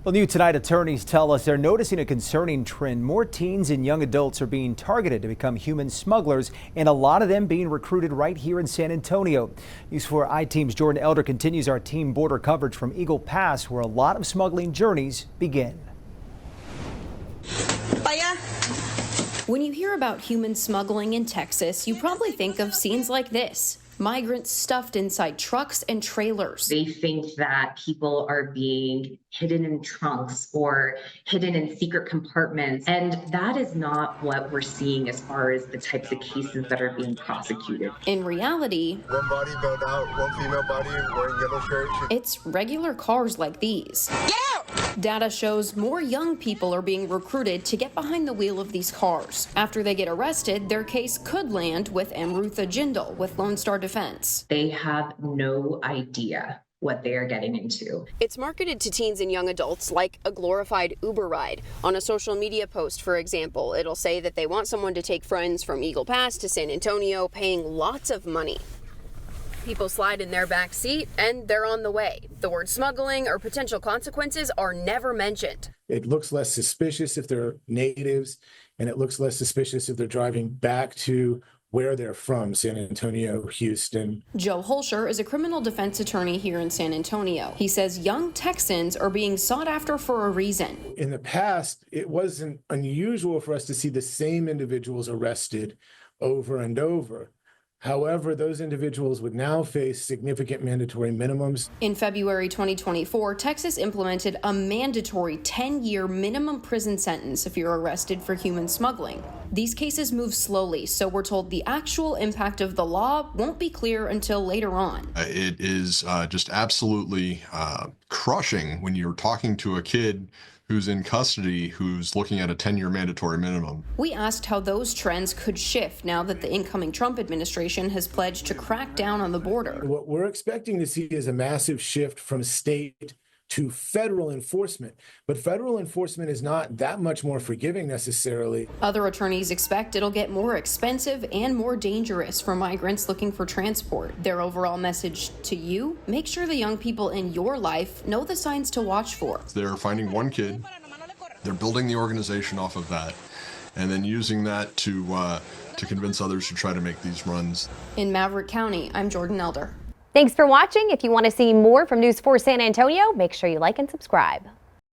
Well, new tonight, attorneys tell us they're noticing a concerning trend. More teens and young adults are being targeted to become human smugglers, and a lot of them being recruited right here in San Antonio. News 4 I-Team's Jordan Elder continues our team border coverage from Eagle Pass, where a lot of smuggling journeys begin. When you hear about human smuggling in Texas, you probably think of scenes like this. Migrants stuffed inside trucks and trailers. They think that people are being hidden in trunks or hidden in secret compartments. And that is not what we're seeing as far as the types of cases that are being prosecuted. In reality, one body bailed out, one female body wearing yellow shirt. It's regular cars like these. Get out! Data shows more young people are being recruited to get behind the wheel of these cars. After they get arrested, their case could land with Amrutha Jindal with Lone Star Defense. They have no idea what they are getting into. It's marketed to teens and young adults like a glorified Uber ride. On a social media post, for example, it'll say that they want someone to take friends from Eagle Pass to San Antonio, paying lots of money. People slide in their back seat and they're on the way. The word smuggling or potential consequences are never mentioned. It looks less suspicious if they're natives, and it looks less suspicious if they're driving back to where they're from, San Antonio, Houston. Joe Holscher is a criminal defense attorney here in San Antonio. He says young Texans are being sought after for a reason. In the past, it wasn't unusual for us to see the same individuals arrested over and over. However, those individuals would now face significant mandatory minimums. In February 2024, Texas implemented a mandatory 10-year minimum prison sentence if you're arrested for human smuggling. These cases move slowly, so we're told the actual impact of the law won't be clear until later on. It is just absolutely crushing when you're talking to a kid who's in custody, who's looking at a 10-year mandatory minimum. We asked how those trends could shift now that the incoming Trump administration has pledged to crack down on the border. What we're expecting to see is a massive shift from state to federal enforcement. But federal enforcement is not that much more forgiving necessarily. Other attorneys expect it'll get more expensive and more dangerous for migrants looking for transport. Their overall message to you: make sure the young people in your life know the signs to watch for. They're finding one kid, they're building the organization off of that, and then using that to convince others to try to make these runs. In Maverick County, I'm Jordan Elder. Thanks for watching. If you want to see more from News 4 San Antonio, make sure you like and subscribe.